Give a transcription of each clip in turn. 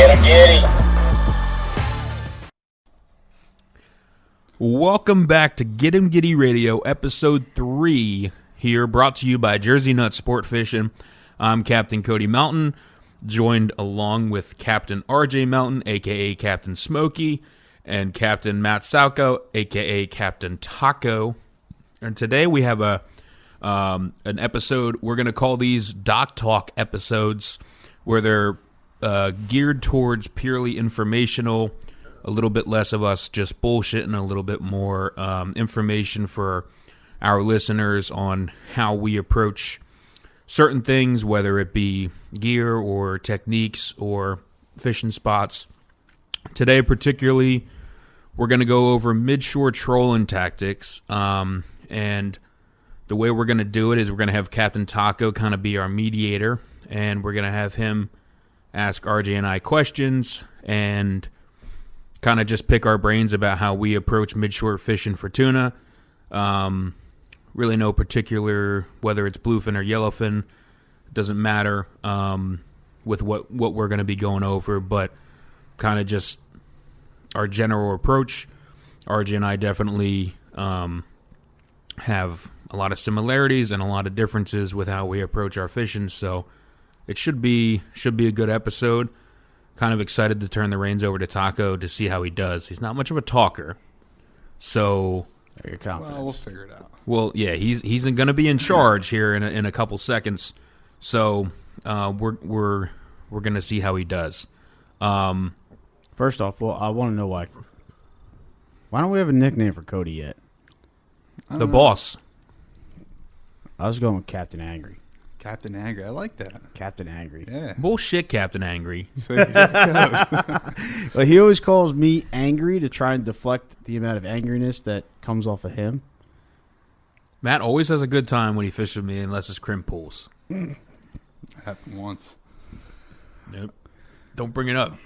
Get 'em giddy. Welcome back to Get 'em Giddy Radio, Episode 3, here, brought to you by Jersey Nut Sport Fishing. I'm Captain Cody Mountain, joined along with Captain RJ Mountain, a.k.a. Captain Smokey, and Captain Matt Salco, a.k.a. Captain Taco. And today we have an episode, we're going to call these Doc Talk episodes, where they're geared towards purely informational, a little bit less of us just bullshitting, a little bit more information for our listeners on how we approach certain things, whether it be gear or techniques or fishing spots. Today, particularly, we're going to go over Midshore Trolling Tactics, and the way we're going to do it is we're going to have Captain Taco kind of be our mediator, and we're going to have him ask RJ and I questions and kind of just pick our brains about how we approach midshore fishing for tuna. Really no particular, whether it's bluefin or yellowfin, doesn't matter with what we're going to be going over, but kind of just our general approach. RJ and I definitely have a lot of similarities and a lot of differences with how we approach our fishing, so it should be a good episode. Kind of excited to turn the reins over to Taco to see how he does. He's not much of a talker, so your confidence. Well, we'll figure it out. Well, yeah, he's going to be in charge here in a couple seconds, so we're going to see how he does. First off, well, I want to know why. Why don't we have a nickname for Cody yet? The boss. I was going with Captain Angry. Captain Angry. I like that. Captain Angry. Yeah. Bullshit, Captain Angry. So, there it goes. Well, he always calls me angry to try and deflect the amount of angriness that comes off of him. Matt always has a good time when he fishes with me unless it's crimp pools. That happened once. Nope. Don't bring it up.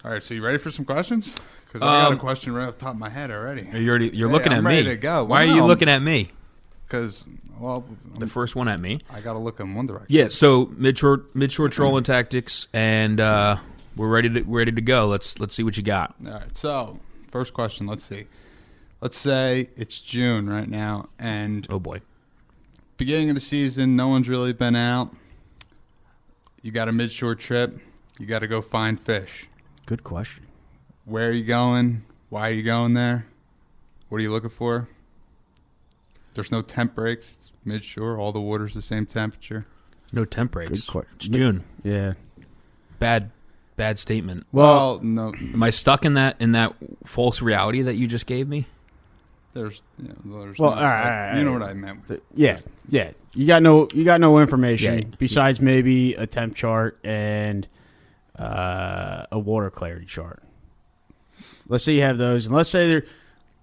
All right, so you ready for some questions? Because I got a question right off the top of my head already. You're looking at I'm me. ready to go. Why are you looking at me? Because, well, The first one at me. I got to look in one direction. Yeah, so Midshore Trolling Tactics, and we're ready to go. Let's see what you got. All right, so first question, let's see. Let's say it's June right now, and Oh, boy. beginning of the season, no one's really been out. You got a midshore trip. You got to go find fish. Good question. Where are you going? Why are you going there? What are you looking for? There's no temp breaks. It's midshore. All the water's the same temperature. No temp breaks. Good question. It's June. Yeah. Bad statement. Well, no. Am I stuck in that false reality that you just gave me? There's Well, no, all right. you know what I meant. Yeah. You got no information Yeah. besides maybe a temp chart and a water clarity chart. Let's say you have those, and let's say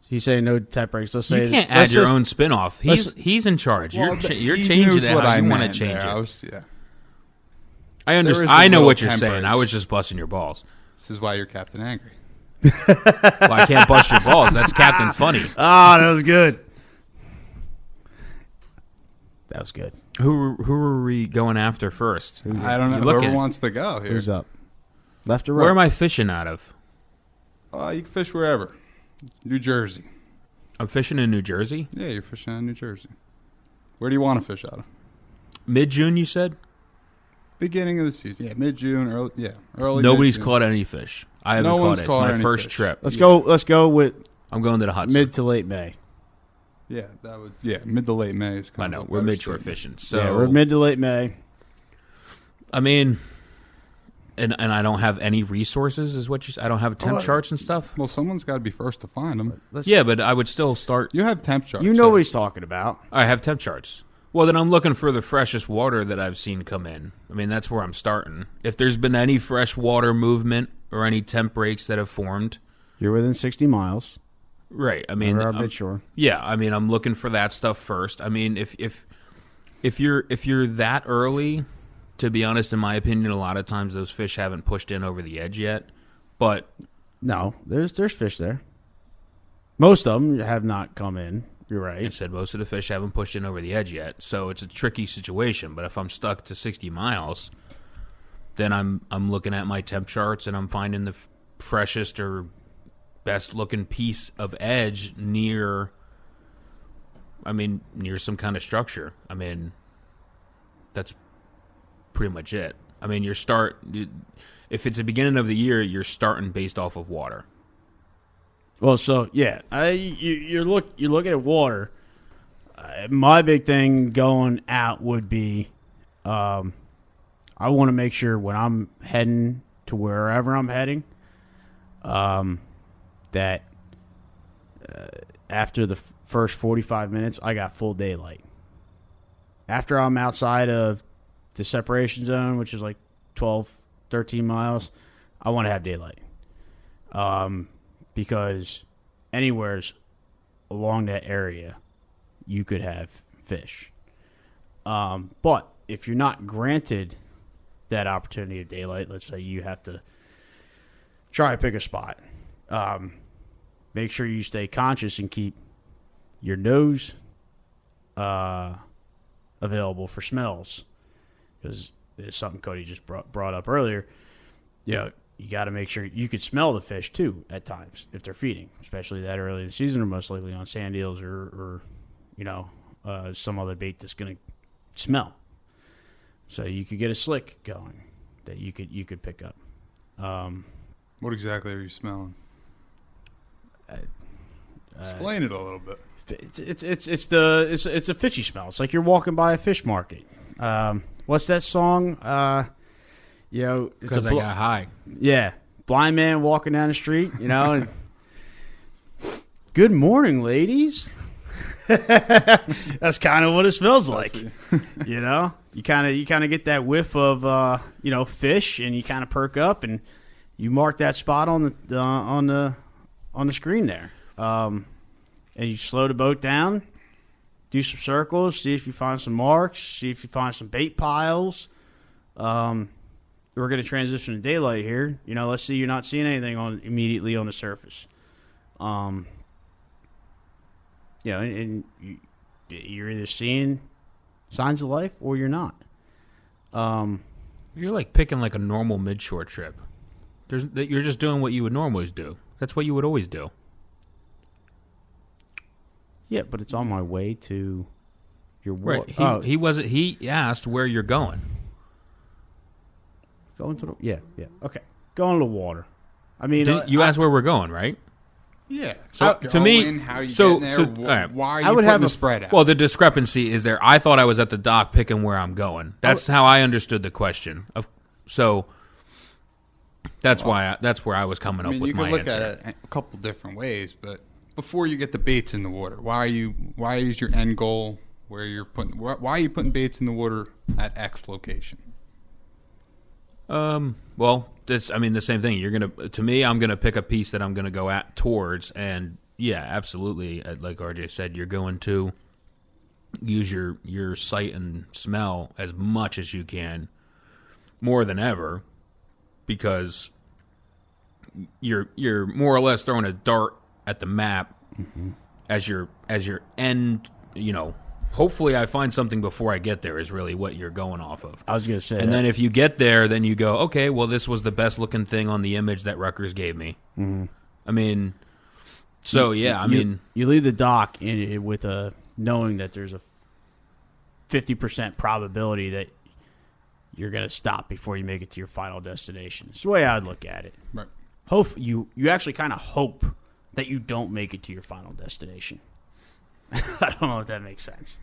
he's saying no temp breaks. Let's say You can't add your own spin-off. He's in charge. Well, You're he changing knows it what how I you want to meant change there. it. I I understand. There is a I know little what you're saying. temperance. I was just busting your balls. This is why you're Captain Angry. Well, I can't bust your balls. That's Captain Funny. Ah, that was good. That was good. Who are we going after first? I don't know. You Whoever looking? wants to go here. Who's up? Left or right? Where am I fishing out of? You can fish wherever. New Jersey. I'm fishing in New Jersey. Yeah, you're fishing out of New Jersey. Where do you want to fish out of? Mid-June, you said? Beginning of the season. Yeah, mid-June. Early. Nobody's mid-June. caught any fish. I haven't No caught one's it. It's caught my any first fish. trip. Let's go with I'm going to the Hudson. mid to late May. Yeah, mid to late May is I kind know. of a We're better midshore season. fishing. So Yeah, we're mid to late May. I mean, and I don't have any resources, is what you said. I don't have temp charts and stuff. Well, someone's got to be first to find them. Yeah, but I would still start. You have temp charts. You know yeah. what he's talking about. I have temp charts. Well, then I'm looking for the freshest water that I've seen come in. I mean, that's where I'm starting. If there's been any fresh water movement or any temp breaks that have formed, You're within 60 miles. right? I mean, We're out midshore. yeah. I mean, I'm looking for that stuff first. I mean, if you're that early, to be honest, in my opinion, a lot of times those fish haven't pushed in over the edge yet. But No, there's fish there. Most of them have not come in. You're right. I said most of the fish haven't pushed in over the edge yet, so it's a tricky situation. But if I'm stuck to 60 miles, then I'm looking at my temp charts and I'm finding the freshest or best looking piece of edge near some kind of structure. I mean, that's pretty much it. I mean, if it's the beginning of the year, you're starting based off of water. Well, so yeah, you're looking at water. My big thing going out would be, I want to make sure when I'm heading to wherever I'm heading, that after the first 45 minutes, I got full daylight. After I'm outside of the separation zone, which is like 12, 13 miles, I want to have daylight. Because anywhere's along that area, you could have fish. But if you're not granted that opportunity of daylight, let's say you have to try to pick a spot, make sure you stay conscious and keep your nose available for smells. Because there's something Cody just brought up earlier. You know, you got to make sure you could smell the fish too at times if they're feeding, especially that early in the season, or most likely on sand eels or some other bait that's going to smell. So you could get a slick going that you could pick up. What exactly are you smelling? Explain it a little bit. It's a fishy smell. It's like you're walking by a fish market. What's that song? Because I got high. Yeah, blind man walking down the street. And good morning, ladies. That's kind of what it smells like. You kind of get that whiff of fish, and you kind of perk up, and you mark that spot on the screen there. And you slow the boat down, do some circles, see if you find some marks, see if you find some bait piles. We're going to transition to daylight here. Let's see you're not seeing anything immediately on the surface. And you're either seeing signs of life or you're not. You're like picking like a normal midshore trip. You're just doing what you would normally do. That's what you would always do. Yeah, but it's on my way to your work. Right. He asked where you're going. Going to the okay. Going to the water. I mean, you asked where we're going, right? Yeah. So to me, how are you so getting there? all right. Why are you putting the spread out? Well, the discrepancy is there. I thought I was at the dock picking where I'm going. That's how I understood the question. So that's where I was coming up with my answer. You could look at it a couple different ways, but before you get the baits in the water, why is your end goal where you're putting? Why are you putting baits in the water at X location? Well, the same thing. I'm gonna pick a piece that I'm gonna go towards, and yeah, absolutely. Like RJ said, you're going to use your sight and smell as much as you can, more than ever, because you're more or less throwing a dart at the map as your end. Hopefully I find something before I get there is really what you're going off of. I was going to say and then if you get there, then you go, okay, well, this was the best looking thing on the image that Rutgers gave me. Mm-hmm. You leave the dock with a knowing that there's a 50% probability that you're going to stop before you make it to your final destination. It's the way I would look at it. Right. You actually kind of hope that you don't make it to your final destination. I don't know if that makes sense.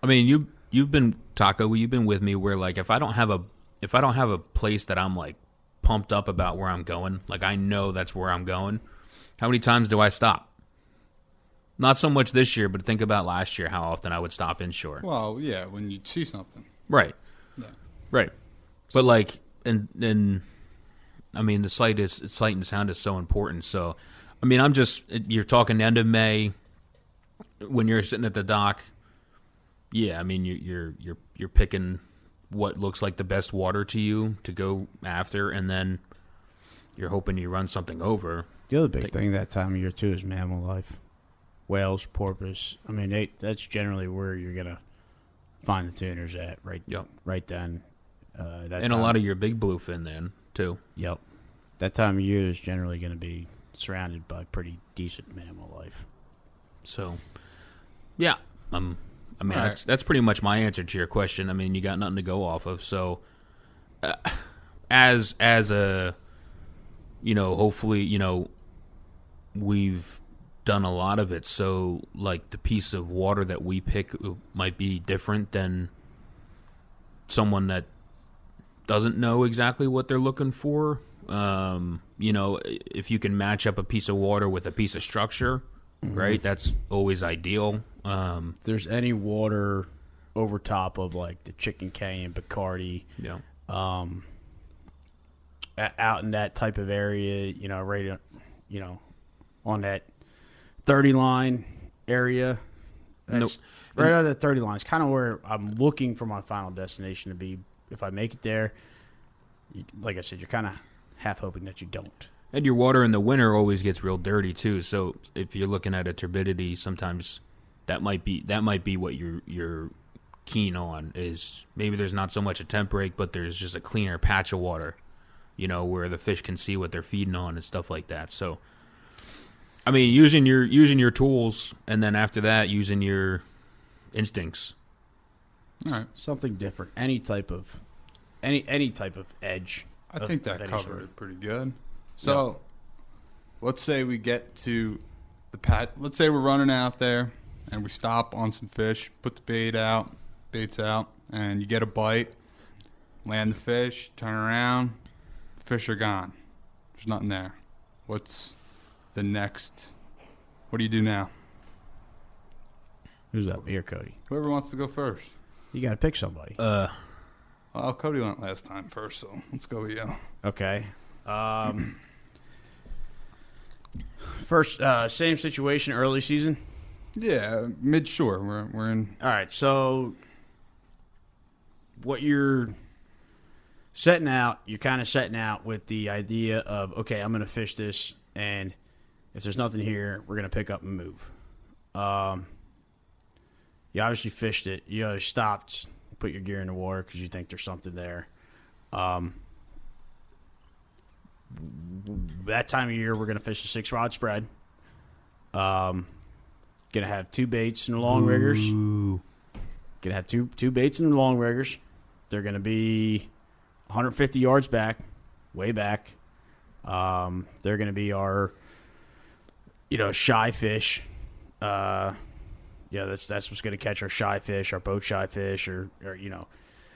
I mean, you've been with me where like if I don't have a place that I'm like pumped up about where I'm going, like I know that's where I'm going, how many times do I stop? Not so much this year, but think about last year, how often I would stop inshore. Well, yeah, when you see something. Right. Yeah. Right. But like and I mean the sight and sound is so important. So I mean you're talking end of May. When you're sitting at the dock, yeah, I mean you're picking what looks like the best water to you to go after, and then you're hoping you run something over. The other big thing that time of year too is mammal life, whales, porpoise. I mean that's generally where you're gonna find the tuners at, right? Yep. Right then. And a lot of your big bluefin then, too. Yep. That time of year is generally going to be surrounded by pretty decent mammal life. So, yeah. I mean, Right. that's pretty much my answer to your question. I mean, you got nothing to go off of. So, as a, hopefully, we've done a lot of it. So, like, the piece of water that we pick might be different than someone that doesn't know exactly what they're looking for. If you can match up a piece of water with a piece of structure, right? That's always ideal. If there's any water over top of like the Chicken Canyon, Bacardi, Yeah. Out in that type of area, right, on that 30 line area. That's right out of that 30 line. It's kind of where I'm looking for my final destination to be. If I make it there, like I said, you're kind of half hoping that you don't. And your water in the winter always gets real dirty too. So if you're looking at a turbidity, sometimes that might be what you're keen on. Is maybe there's not so much a temp break, but there's just a cleaner patch of water, where the fish can see what they're feeding on and stuff like that. So, I mean, using your tools, and then after that, using your instincts. All right. Something different. Any type of edge. I think that any covered sort. it pretty good. So, let's say we get to the pat. Let's say we're running out there, and we stop on some fish, put the baits out, and you get a bite, land the fish, turn around, fish are gone. There's nothing there. What's the next? What do you do now? Who's up here, Cody? Whoever wants to go first. You got to pick somebody. Well, Cody went last time first, so let's go with you. Okay. First, same situation, early season. Yeah, midshore. We're in. All right. So, what you're setting out, you're kind of setting out with the idea of, okay, I'm going to fish this, and if there's nothing here, we're going to pick up and move. You obviously fished it. You either stopped, put your gear in the water because you think there's something there. That time of year, we're going to fish a 6-rod spread. Going to have 2 baits in the long riggers. Going to have two baits in the long riggers. They're going to be 150 yards back, way back. They're going to be our, shy fish. That's what's going to catch our shy fish, our boat shy fish, or. And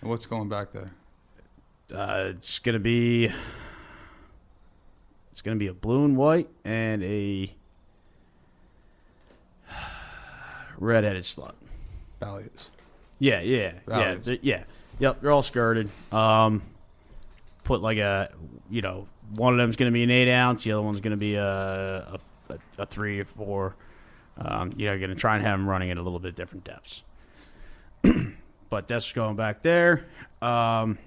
what's going back there? It's going to be a blue and white and a red-headed slut. Bally's. Yeah. Yep, they're all skirted. Put like one of them's going to be an 8-ounce, the other one's going to be a 3 or 4. Going to try and have them running at a little bit different depths. But that's going back there. And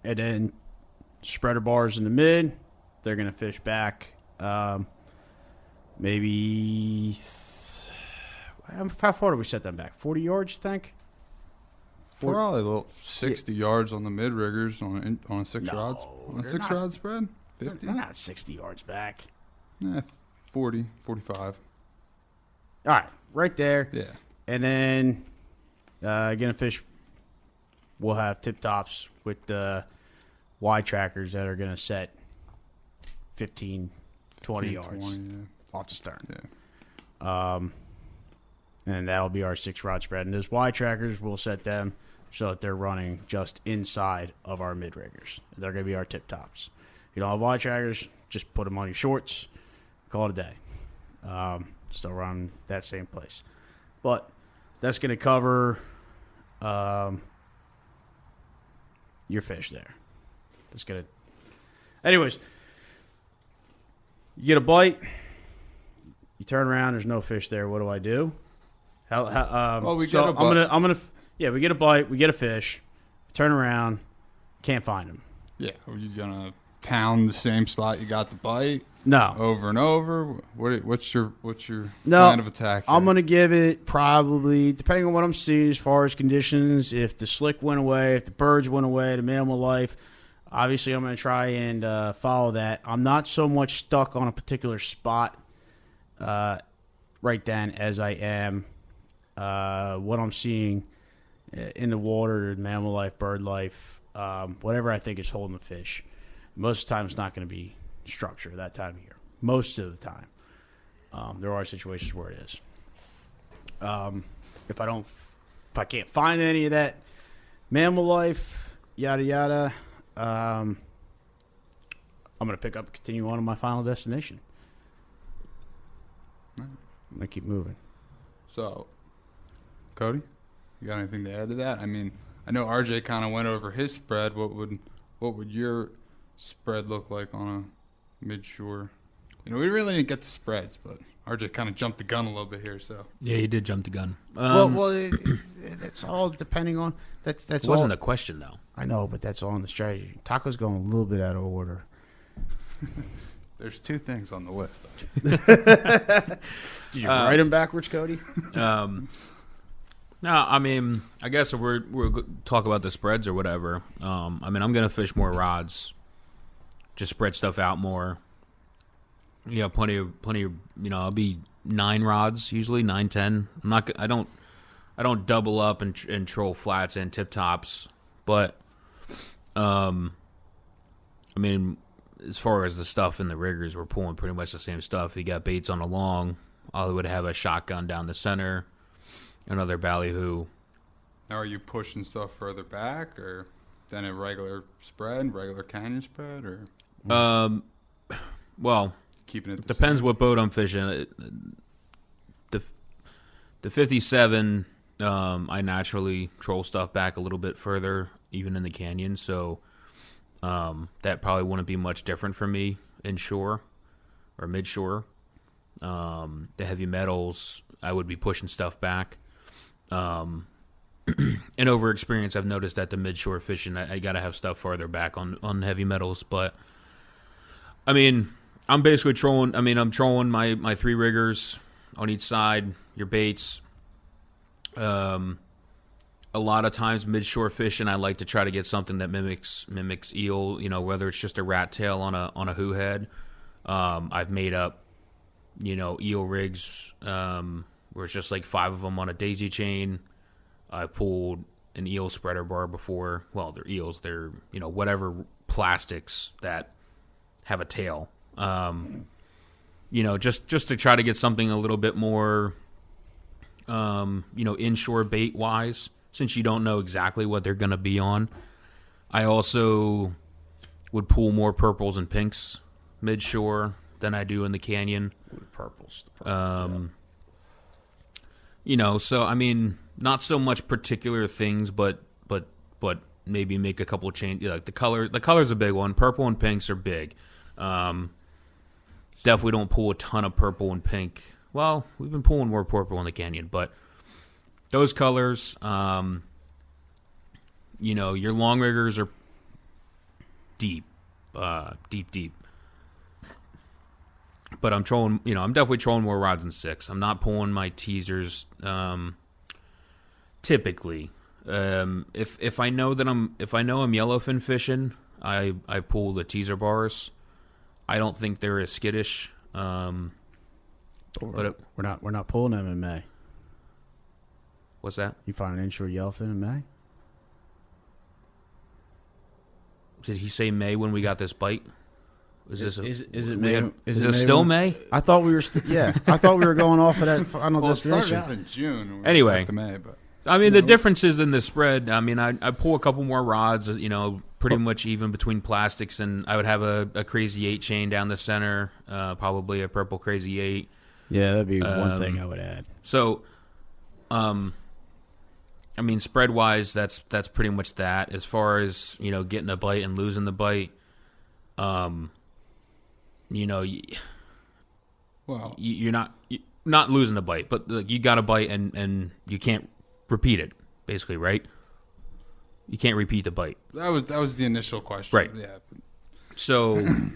then spreader bars in the mid. They're going to fish back. Maybe how far do we set them back? 40 yards, you think? Probably a little 60 yards on the mid riggers on a 6-rod they're 6-rod spread. 50. They're not 60 yards back. 40, 45. All right, right there. Yeah. And then gonna fish. We'll have tip tops with the Y trackers that are gonna set 15, 20 yards 20, off the stern. Yeah. And that'll be our 6-rod spread. And those Y trackers, we'll set them so that they're running just inside of our mid riggers. They're gonna be our tip tops. If you don't have Y trackers, just put them on your shorts. Call it a day. Still run that same place. But that's going to cover your fish there. That's going to... Anyways, you get a bite. You turn around. There's no fish there. What do I do? We get a bite. We get a bite. We get a fish. Turn around. Can't find him. Yeah. Are you going to pound the same spot you got the bite No. over and over? What's your No, plan of attack here? I'm going to give it probably, depending on what I'm seeing as far as conditions, if the slick went away, if the birds went away, the mammal life, obviously I'm going to try and follow that. I'm not so much stuck on a particular spot right then as I am what I'm seeing in the water, mammal life, bird life, whatever I think is holding the fish. Most of the time it's not going to be structure that time of year. Most of the time. There are situations where it is. If I can't find any of that mammal life, yada yada, I'm going to pick up and continue on to my final destination. I'm going to keep moving. So, Cody, you got anything to add to that? I mean, I know RJ kind of went over his spread. What would your spread look like on a midshore? You know, we really didn't get to spreads, but RJ kind of jumped the gun a little bit here. So Yeah, he did jump the gun. That's all depending on that's It all. wasn't a question, though. I know, but that's all in the strategy. Taco's going a little bit out of order. there's two things on the list. Did you write them backwards, Cody? No, I mean, I guess if we're talk about the spreads or whatever. I mean, I'm gonna fish more rods, just spread stuff out more. Yeah, plenty of. You know, I'll be 9 rods usually, 9, 10. I don't double up and troll flats and tip tops, but I mean, as far as the stuff in the riggers, we're pulling pretty much the same stuff. You got baits on the long. I would have a shotgun down the center. Another ballyhoo. Now, are you pushing stuff further back, or than a regular spread, regular canyon spread, or well, keeping it? Depends what boat I'm fishing. The 57, I naturally troll stuff back a little bit further, even in the canyon. So that probably wouldn't be much different for me inshore or midshore. The heavy metals, I would be pushing stuff back. In over experience, I've noticed that the midshore fishing, I got to have stuff farther back on heavy metals. But I mean, I'm basically trolling. I mean, I'm trolling my 3 riggers on each side, your baits. A lot of times midshore fishing, I like to try to get something that mimics eel. You know, whether it's just a rat tail on a hoo head. I've made up, you know, eel rigs where it's just like 5 of them on a daisy chain. I pulled an eel spreader bar before. Well, they're eels. They're, you know, whatever plastics that have a tail. You know, just to try to get something a little bit more, you know, inshore bait wise, since you don't know exactly what they're going to be on. I also would pull more purples and pinks midshore than I do in the canyon. Purples. You know, so I mean, not so much particular things, but maybe make a couple of changes. Like the color's a big one. Purple and pinks are big. Definitely don't pull a ton of purple and pink. Well, we've been pulling more purple in the canyon, but those colors, you know, your long riggers are deep. But I'm trolling, you know, I'm definitely trolling more rods than 6. I'm not pulling my teasers typically. If I know I'm yellowfin fishing, I pull the teaser bars. I don't think they're as skittish. We're not pulling them in May. What's that? You find an inshore yellowfin in May? Did he say May when we got this bite? Is it May? Is it still May? I thought we were. I thought we were going off of that final Well, it started destination. out in June. Anyway. To May, but I mean, the differences in the spread, I mean, I pull a couple more rods, you know, pretty much even between plastics, and I would have a crazy 8 chain down the center, probably a purple crazy 8. Yeah, that'd be one thing I would add. So, I mean, spread-wise, that's pretty much that. As far as, you know, getting a bite and losing the bite, you know, you're not losing the bite, but you got a bite and you can't repeat it, basically, right? You can't repeat the bite. that was the initial question, Right. Yeah. So, I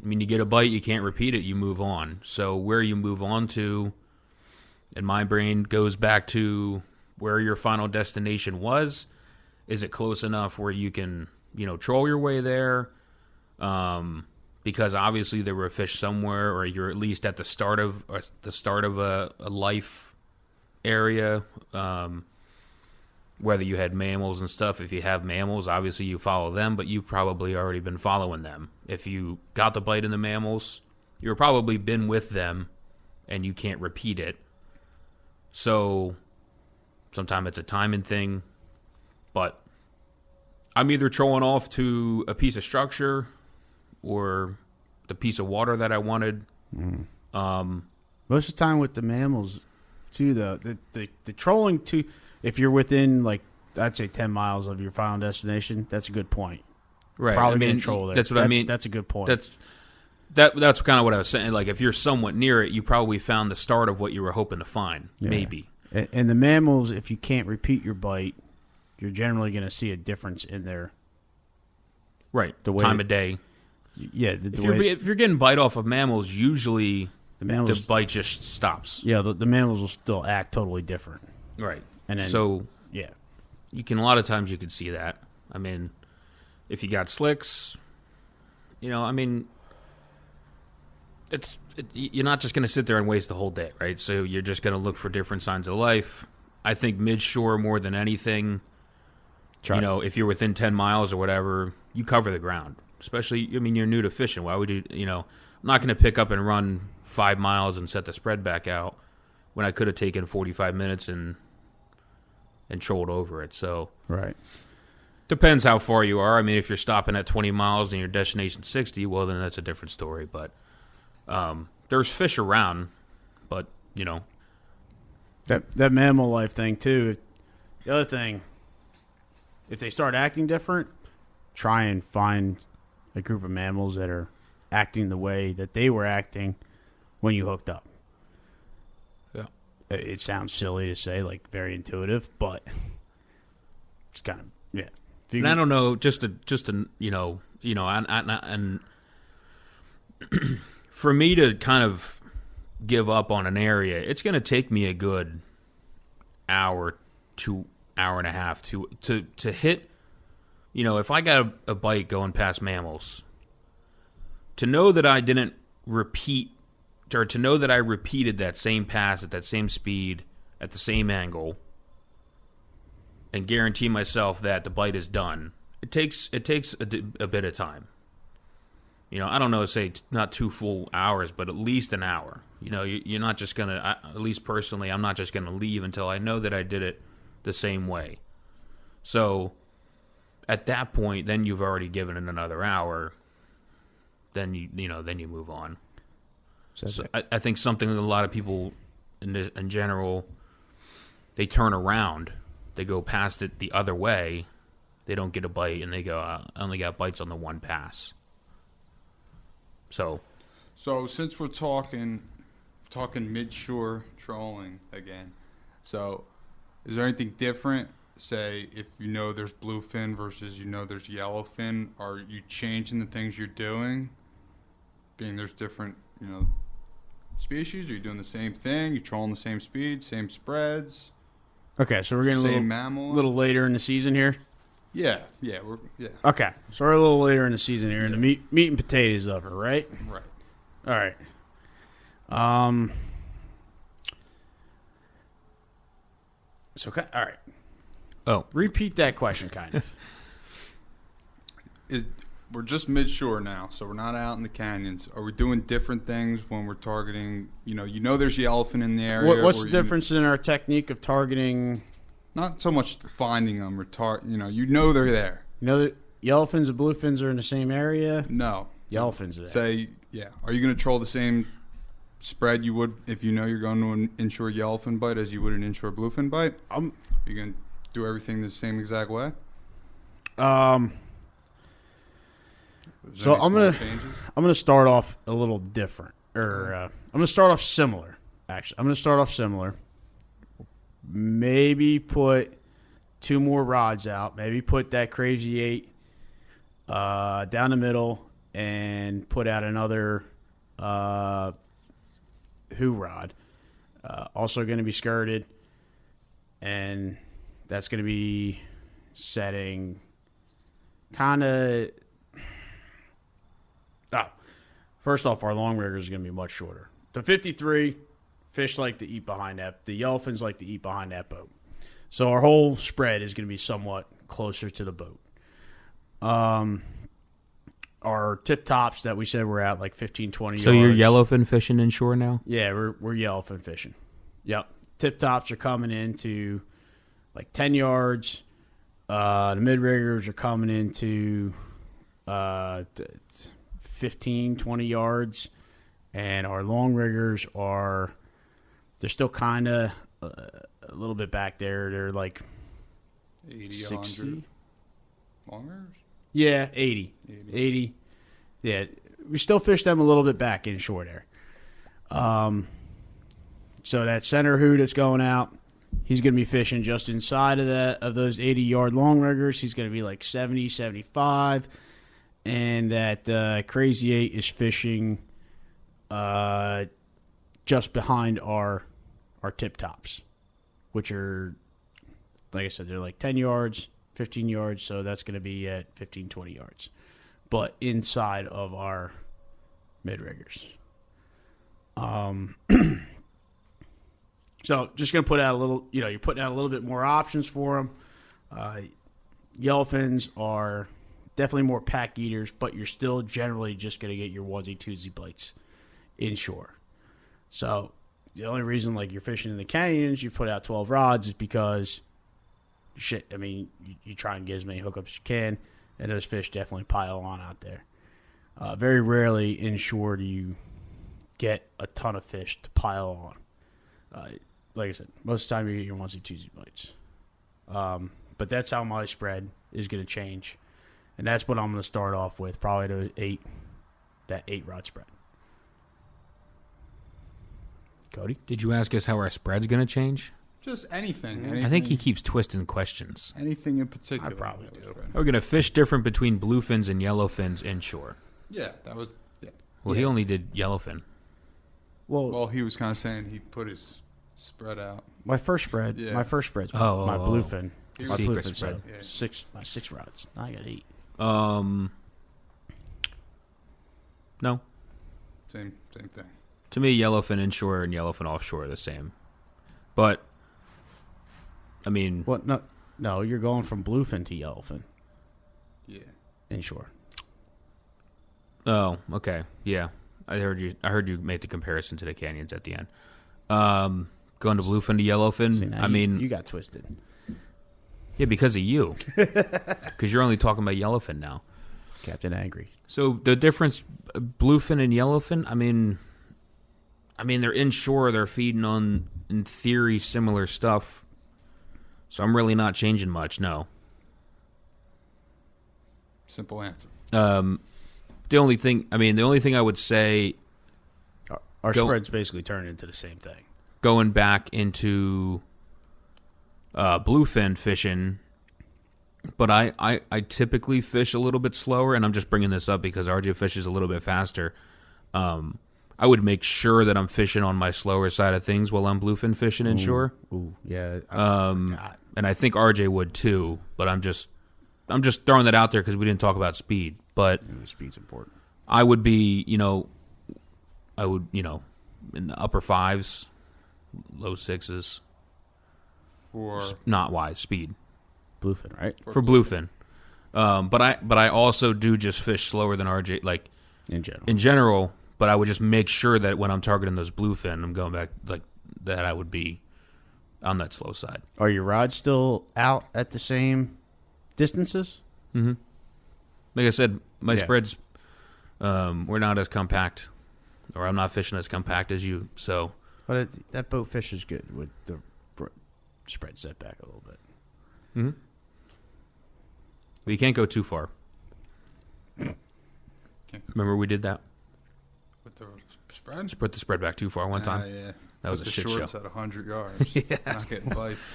mean, you get a bite, you can't repeat it, you move on. So where you move on to, in my brain, goes back to where your final destination was. Is it close enough where you can, troll your way there? Because obviously there were fish somewhere, or you're at least at the start of a life area. Whether you had mammals and stuff. If you have mammals, obviously you follow them, but you've probably already been following them. If you got the bite in the mammals, you've probably been with them, and you can't repeat it. So sometimes it's a timing thing, but I'm either trolling off to a piece of structure or the piece of water that I wanted. Most of the time with the mammals, too, the trolling too. If you're within, I'd say 10 miles of your final destination, that's a good point. Right. Probably going to troll there. That's what I mean. That's a good point. That's kind of what I was saying. Like, if you're somewhat near it, you probably found the start of what you were hoping to find, maybe. And the mammals, if you can't repeat your bite, you're generally going to see a difference in their time of day. Yeah. If you're getting bite off of mammals, usually the bite just stops. Yeah, the mammals will still act totally different. Right. And then, you can, a lot of times you can see that. I mean, if you got slicks, you're not just going to sit there and waste the whole day, right? So you're just going to look for different signs of life. I think midshore more than anything, if you're within 10 miles or whatever, you cover the ground. Especially, you're new to fishing. Why would you, I'm not going to pick up and run 5 miles and set the spread back out when I could have taken 45 minutes and trolled over it. So depends how far you are. I mean, if you're stopping at 20 miles and your destination's 60, well, then that's a different story. But there's fish around, but that mammal life thing too. The other thing, if they start acting different, try and find a group of mammals that are acting the way that they were acting when you hooked up. It sounds silly to say, very intuitive, but it's kind of And I don't know, and for me to kind of give up on an area, it's going to take me a good hour to hour and a half to hit. If I got a bite going past mammals, to know that I didn't repeat. Or to know that I repeated that same pass at that same speed, at the same angle, and guarantee myself that the bite is done, it takes a bit of time. I don't know, say not 2 full hours, but at least an hour. You're not just going to, at least personally, I'm not just going to leave until I know that I did it the same way. So at that point, then you've already given it another hour. Then you move on. So I think something that a lot of people in general, they turn around, they go past it the other way, they don't get a bite, and they go, I only got bites on the one pass. So since we're talking midshore trolling again, so is there anything different? Say if there's bluefin versus there's yellowfin, are you changing the things you're doing? Being there's different species? Are you doing the same thing? You trolling the same speed, same spreads? Okay, so we're getting a little later in the season here. Yeah. Okay, so we're a little later in the season here, in the meat and potatoes of it, right? Right. All right. So all right. Oh, repeat that question, kind of. We're just midshore now, so we're not out in the canyons. Are we doing different things when we're targeting? There's yellowfin in the area. What's the difference in our technique of targeting? Not so much finding them or they're there. That yellowfins and bluefins are in the same area. No, yellowfins are there. Say, are you going to troll the same spread you would if you're going to an inshore yellowfin bite as you would an inshore bluefin bite? Are you going to do everything the same exact way? So I'm gonna start off a little different, I'm gonna start off similar. Actually, I'm gonna start off similar. Maybe put 2 more rods out. Maybe put that crazy 8 down the middle, and put out another Who rod. Also going to be skirted, and that's going to be setting kind of. First off, our long riggers is going to be much shorter. The 53 fish like to eat behind that. The yellowfins like to eat behind that boat. So our whole spread is going to be somewhat closer to the boat. Our tip tops that we said we're at like 15, 20 yards. So you're yellowfin fishing inshore now? Yeah, we're yellowfin fishing. Yep. Tip tops are coming into like 10 yards. The mid riggers are coming into 15, 20 yards. And our long riggers they're still kind of a little bit back there. They're like 80, 60. 100. Longer? Yeah, 80. 80. Yeah, we still fish them a little bit back inshore there. So that center hoot that's going out, he's going to be fishing just inside of those 80-yard long riggers. He's going to be like 70, 75. And that Crazy 8 is fishing just behind our tip tops, which are, like I said, they're like 10 yards, 15 yards, so that's going to be at 15, 20 yards. But inside of our mid-riggers. So just going to put out a little, you're putting out a little bit more options for them. Yellowfins are definitely more pack eaters, but you're still generally just going to get your onesie, twosie bites inshore. So the only reason like you're fishing in the canyons, you put out 12 rods is because you try and get as many hookups as you can, and those fish definitely pile on out there. Very rarely inshore do you get a ton of fish to pile on. Like I said, most of the time you get your onesie, twosie bites. But that's how my spread is going to change. And that's what I'm going to start off with, probably that 8-rod spread. Cody? Did you ask us how our spread's going to change? Just anything. I think he keeps twisting questions. Anything in particular. I probably do. We're going to fish different between bluefins and yellowfins inshore. Yeah, that was... Yeah. Well, he only did yellowfin. Well, he was kind of saying he put his spread out. My first spread's my bluefin. My secret bluefin spread. Yeah. My 6 rods. Now I got 8. No. Same thing. To me, yellowfin inshore and yellowfin offshore are the same. But, I mean... What? No, you're going from bluefin to yellowfin. Yeah. Inshore. Oh, okay. Yeah. I heard you make the comparison to the canyons at the end. Going to bluefin to yellowfin, you got twisted. Yeah, because of you. Because you're only talking about yellowfin now. Captain Angry. So the difference, bluefin and yellowfin, I mean, they're inshore. They're feeding on, in theory, similar stuff. So I'm really not changing much. No. Simple answer. The only thing I would say, our spreads basically turn into the same thing. Going back into bluefin fishing, but I typically fish a little bit slower, and I'm just bringing this up because RJ fishes a little bit faster. I would make sure that I'm fishing on my slower side of things while I'm bluefin fishing inshore. Ooh, yeah. And I think RJ would too, but I'm just throwing that out there because we didn't talk about speed. But speed's important. I would be, in the upper 5s, low 6s. For not wise speed. Bluefin, right? For bluefin. But I also do just fish slower than RJ, like in general. But I would just make sure that when I'm targeting those bluefin, I'm going back like that. I would be on that slow side. Are your rods still out at the same distances? Mm-hmm. Like I said, my spreads were not as compact, or I'm not fishing as compact as you. So, but that boat fishes good with the spread set back a little bit. Mm-hmm. Well, you can't go too far. Remember we did that? With the spread? Just put the spread back too far one time. Yeah. That was a shit show. Shorts at 100 yards. Yeah. Not getting bites.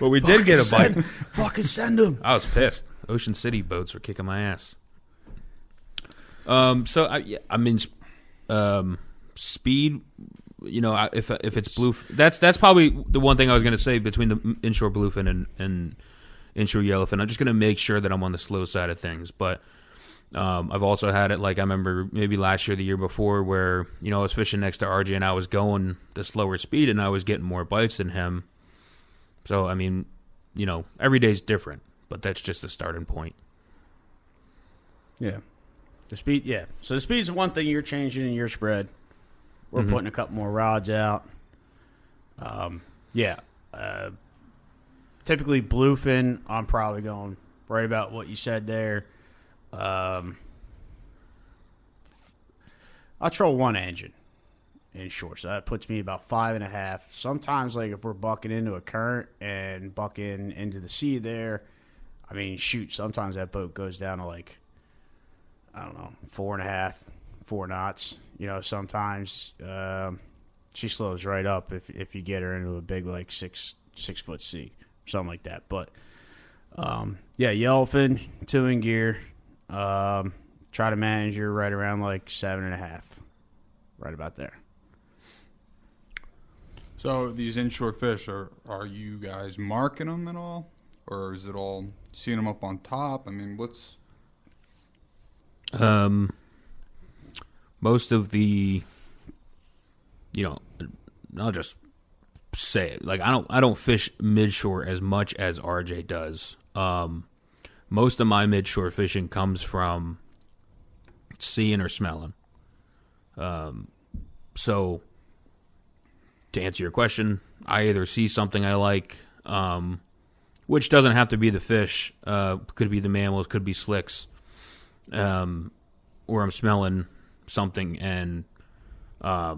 Well, we did get a bite. Fucking send them. I was pissed. Ocean City boats were kicking my ass. So I mean, speed. You know, if it's blue, that's probably the one thing I was going to say between the inshore bluefin and inshore yellowfin. I'm just going to make sure that I'm on the slow side of things. But I've also had it, like I remember maybe last year, the year before, where I was fishing next to RJ and I was going the slower speed and I was getting more bites than him. So I mean, every day's different, but that's just the starting point. Yeah, the speed. Yeah, so the speed's one thing you're changing in your spread. We're putting a couple more rods out. Typically bluefin, I'm probably going right about what you said there. I'll troll one engine inshore, so that puts me about 5.5. Sometimes, like if we're bucking into a current and bucking into the sea there, I mean, shoot, sometimes that boat goes down to like, I don't know, 4.5, 4 knots. Sometimes she slows right up if you get her into a big like 6 foot sea, something like that. But yellowfin, 2 in gear. Try to manage her right around like 7.5, right about there. So these inshore fish, are you guys marking them at all, or is it all seeing them up on top? I mean, what's most of the, I'll just say it. Like I don't fish midshore as much as RJ does. Most of my midshore fishing comes from seeing or smelling. So to answer your question, I either see something I like, which doesn't have to be the fish, could be the mammals, could be slicks, or I'm smelling something and I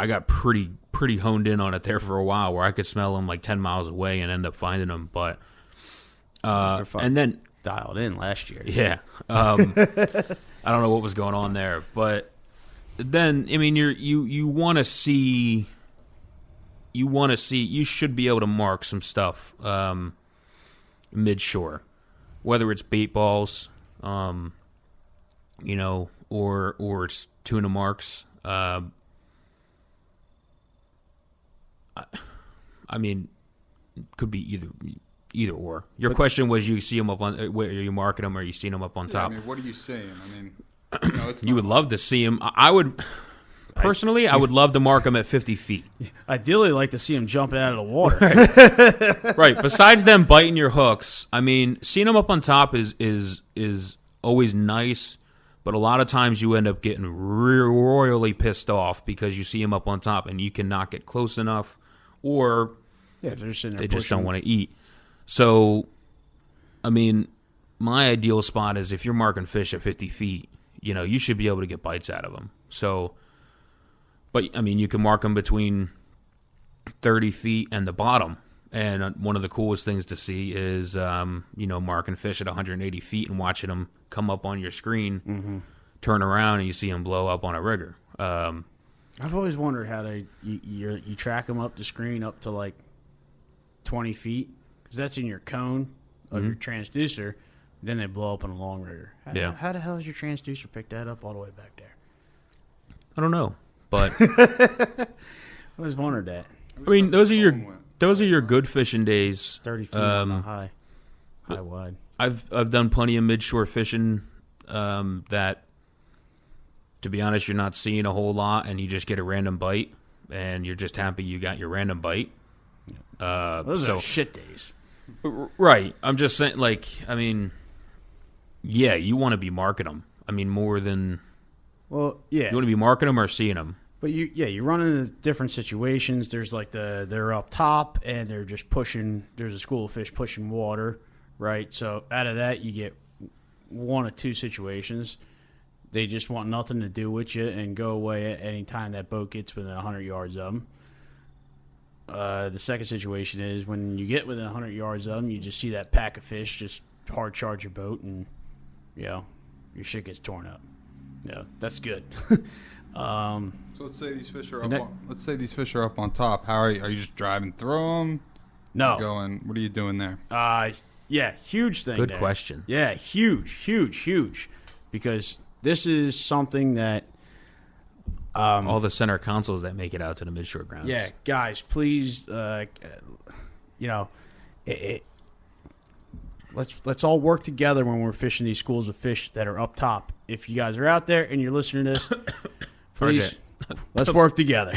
got pretty honed in on it there for a while, where I could smell them like 10 miles away and end up finding them. But and then dialed in last year. Yeah, I don't know what was going on there, but then I mean you want to see. You should be able to mark some stuff midshore, whether it's bait balls, or it's tuna marks. I mean, could be either or. Your question was, you see them up on, where you marking them, or you seen them up on top? I mean, what are you saying? I mean, it's you would love to see them. I would. Personally, I would love to mark them at 50 feet. Ideally, like to see them jumping out of the water. Right. Right. Besides them biting your hooks, I mean, seeing them up on top is always nice, but a lot of times you end up getting royally pissed off because you see them up on top and you cannot get close enough, or they're sitting there they just don't want to eat. So, I mean, my ideal spot is if you're marking fish at 50 feet, you should be able to get bites out of them. So, but, I mean, you can mark them between 30 feet and the bottom. And one of the coolest things to see is, marking fish at 180 feet and watching them come up on your screen, turn around, and you see them blow up on a rigger. I've always wondered how you track them up the screen up to like 20 feet, because that's in your cone of your transducer. Then they blow up on a long rigger. How the hell does your transducer pick that up all the way back there? I don't know, but I always wondered that. I mean, those are your good fishing days. 30 feet on the high wide. I've done plenty of midshore fishing that, to be honest, you're not seeing a whole lot, and you just get a random bite, and you're just happy you got your random bite. Those are shit days. Right. I'm just saying, like, I mean, yeah, you want to be marking them. I mean, more than... Well, yeah. You want to be marking them or seeing them? But you run into different situations. There's like they're up top and they're just pushing. There's a school of fish pushing water, right? So out of that, you get one of two situations. They just want nothing to do with you and go away at any time that boat gets within 100 yards of them. The second situation is when you get within 100 yards of them, you just see that pack of fish just hard charge your boat, and your shit gets torn up. Yeah, that's good. So let's say these fish are up on top. How are you just driving through them? No. What are you doing there? Yeah, huge thing. Good there. question. Yeah, huge. Because this is something that all the center consoles that make it out to the Midshore grounds. Yeah, guys, please, let's all work together when we're fishing these schools of fish that are up top. If you guys are out there and you're listening to this, please, let's work together.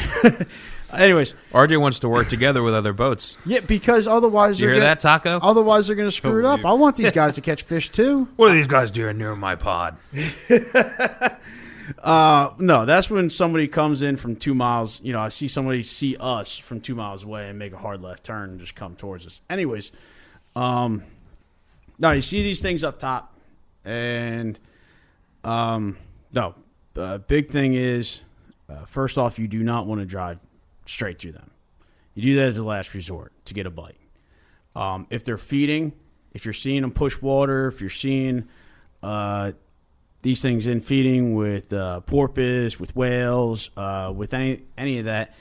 Anyways, RJ wants to work together with other boats. yeah, because otherwise, Did you hear that, Taco? Otherwise, they're going to screw it up. I want these guys to catch fish too. What are these guys doing near my pod? No, that's when somebody comes in from 2 miles. I see somebody see us from 2 miles away and make a hard left turn and just come towards us. Anyways, no, you see these things up top, and big thing is, first off, you do not want to drive straight through them. You do that as a last resort to get a bite. If they're feeding, if you're seeing them push water, if you're seeing these things in feeding with porpoise, with whales, with any of that,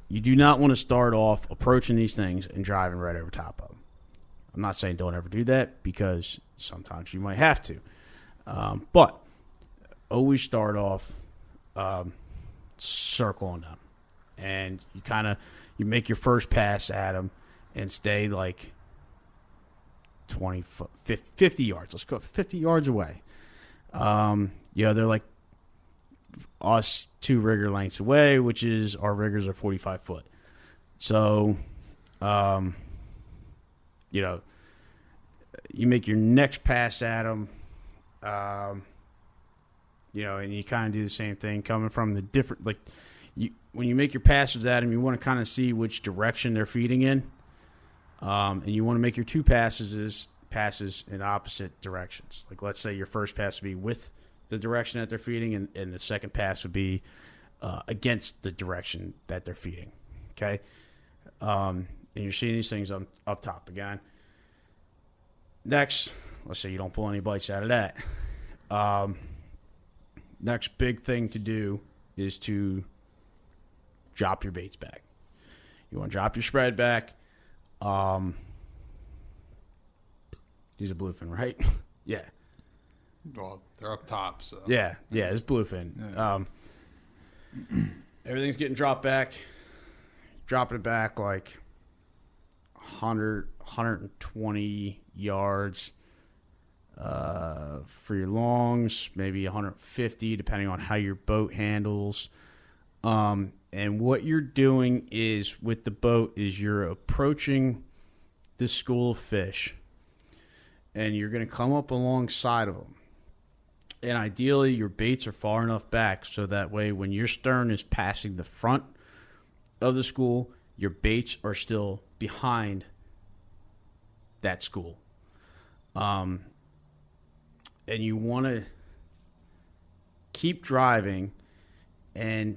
you do not want to start off approaching these things and driving right over top of them. I'm not saying don't ever do that, because sometimes you might have to. But always start off circling them. And you make your first pass at them and stay like 50 yards. Let's go 50 yards away. They're like us 2 rigger lengths away, which is our riggers are 45 foot. So, you make your next pass at them, and you kind of do the same thing coming from the different, when you make your passes at them, you want to kind of see which direction they're feeding in. And you want to make your 2 passes in opposite directions. Like, let's say your first pass would be with the direction that they're feeding, and the second pass would be against the direction that they're feeding. Okay? And you're seeing these things up top again. Next, let's say you don't pull any bites out of that. Next big thing to do is to drop your baits back. You want to drop your spread back. He's a bluefin, right? Yeah. Well, they're up top, so. Yeah, it's bluefin. Yeah. Everything's getting dropped back. Dropping it back like 120 yards for your longs, maybe 150, depending on how your boat handles. And what you're doing is, with the boat, is you're approaching the school of fish, and you're going to come up alongside of them. And ideally, your baits are far enough back so that way when your stern is passing the front of the school, your baits are still behind that school. And you want to keep driving, and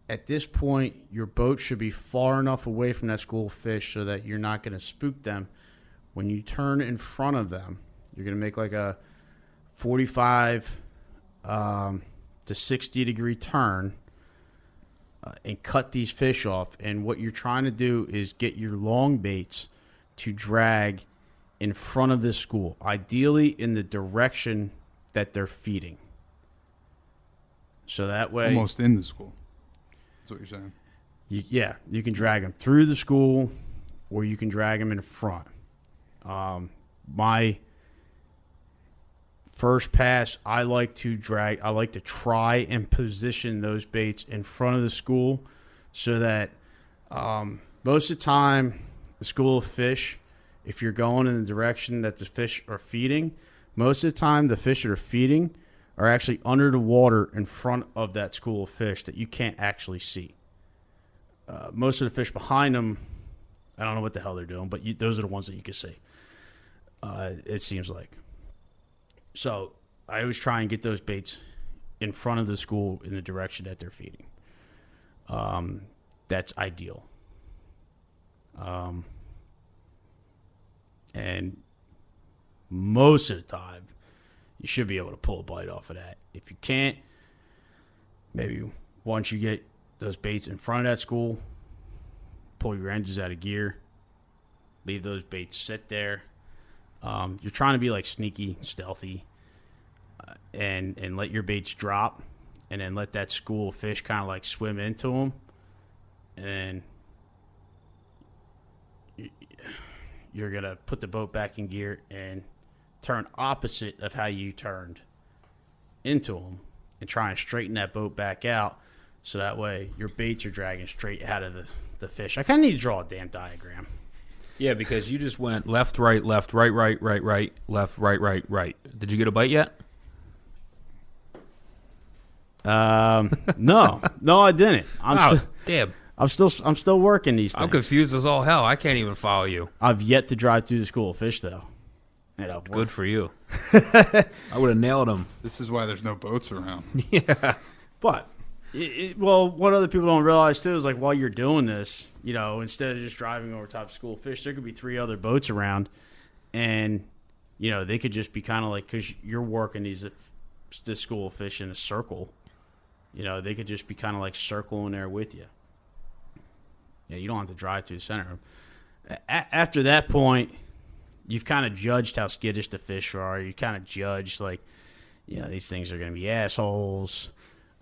at this point, your boat should be far enough away from that school of fish so that you're not going to spook them. When you turn in front of them, you're going to make like a 45 to 60 degree turn and cut these fish off. And what you're trying to do is get your long baits to drag in front of this school, ideally in the direction that they're feeding. So that way... Almost in the school. That's what you're saying. You can drag them through the school, or you can drag them in front. My first pass, I like to try and position those baits in front of the school so that most of the time, the school of fish, if you're going in the direction that the fish are feeding, most of the time the fish that are feeding are actually under the water in front of that school of fish that you can't actually see. Most of the fish behind them, I don't know what the hell they're doing, but those are the ones that you can see. It seems like. So I always try and get those baits in front of the school in the direction that they're feeding. That's ideal. And most of the time, you should be able to pull a bite off of that. If you can't, maybe once you get those baits in front of that school, pull your engines out of gear, leave those baits sit there. You're trying to be like sneaky, stealthy. and let your baits drop, and then let that school of fish kind of like swim into them, and you're going to put the boat back in gear and turn opposite of how you turned into them and try and straighten that boat back out so that way your baits are dragging straight out of the fish. I kind of need to draw a damn diagram. Yeah, because you just went left, right, left, right, right, right, right, left, right, right, right. Did you get a bite yet? No, I didn't. Damn. I'm still working these things. I'm confused as all hell. I can't even follow you. I've yet to drive through the school of fish, though. Good for you. I would have nailed him. This is why there's no boats around. Yeah. But, what other people don't realize, too, is like while you're doing this, instead of just driving over top of school of fish, there could be 3 other boats around. And, they could just be kind of like, because you're working this school of fish in a circle, they could just be kind of like circling there with you. Yeah, you don't have to drive through the center. After that point, you've kind of judged how skittish the fish are. You kind of judged, these things are going to be assholes.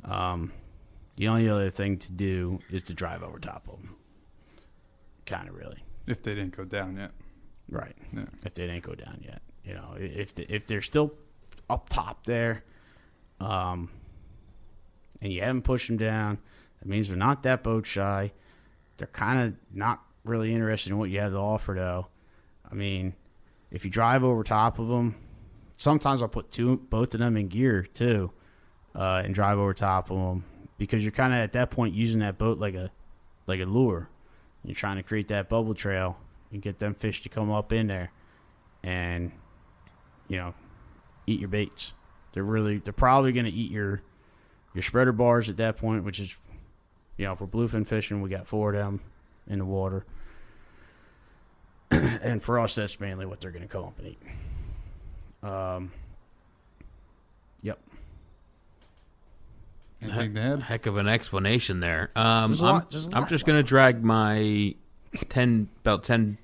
The only other thing to do is to drive over top of them. Kind of really. If they didn't go down yet. Right. Yeah. If they didn't go down yet. If they're still up top there, and you haven't pushed them down, that means they're not that boat shy. They're kind of not really interested in what you have to offer, though. I mean, if you drive over top of them, sometimes I'll put both of them in gear, too, and drive over top of them, because you're kind of, at that point, using that boat like a lure. You're trying to create that bubble trail and get them fish to come up in there and, eat your baits. They're probably going to eat your spreader bars at that point, which is, if we're bluefin fishing, we got 4 of them in the water. And for us, that's mainly what they're going to come up and eat. Yep. Anything to add? Heck of an explanation there. There's a lot I'm just going to drag my about 10,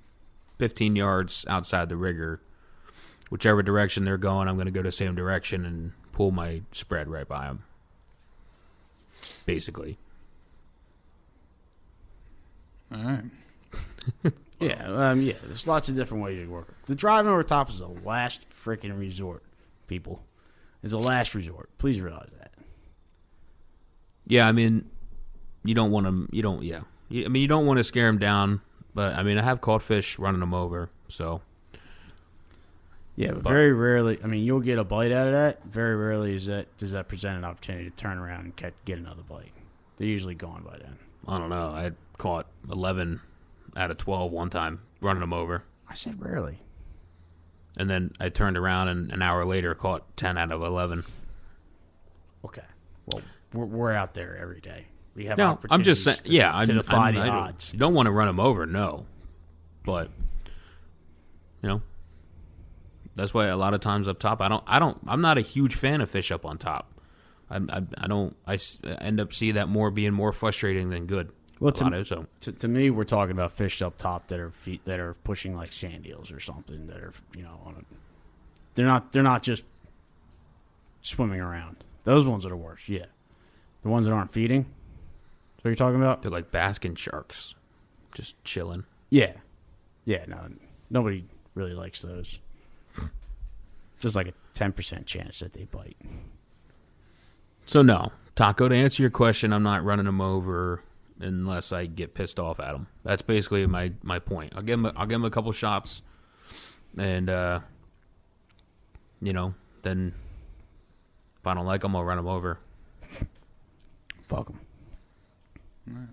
15 yards outside the rigger. Whichever direction they're going, I'm going to go the same direction and pull my spread right by them. Basically. All right. Yeah, there's lots of different ways to work it. The driving over top is a last freaking resort, people. It's a last resort. Please realize that. Yeah, I mean, you don't want to. You don't. Yeah, you don't want to scare them down. But I mean, I have caught fish running them over. So. Yeah, but very rarely. I mean, you'll get a bite out of that. Very rarely does that present an opportunity to turn around and get another bite. They're usually gone by then. I don't know. I caught 11 out of 12 one time running them over. I said rarely. And then I turned around and an hour later caught 10 out of 11. Okay. Well, we're out there every day. We have No, I'm just saying. Yeah, to defy the odds. You don't want to run them over, no. But that's why a lot of times up top, I'm not a huge fan of fish up on top. I end up seeing that more being more frustrating than good. Well, to me, we're talking about fish up top that are pushing like sand eels or something that are they're not just swimming around. Those ones are the worst. Yeah, the ones that aren't feeding. That's what you're talking about? They're like basking sharks, just chilling. Yeah. No, nobody really likes those. Just like a 10% chance that they bite. So no, Taco, to answer your question, I'm not running them over unless I get pissed off at them. That's basically my point. I'll give them a couple shots, and then if I don't like them, I'll run them over. Fuck them. All right.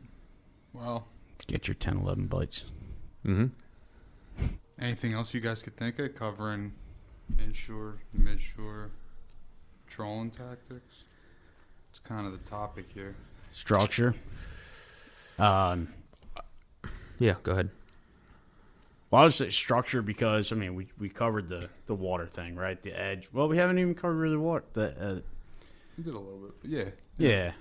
Well, get your 10, 11 bites. Mm-hmm. Anything else you guys could think of covering inshore, midshore trolling tactics? It's kind of the topic here. Structure. Yeah, go ahead. Well, I would say structure because, I mean, we covered the water thing, right? The edge. Well, we haven't even covered really water. We did a little bit, but yeah.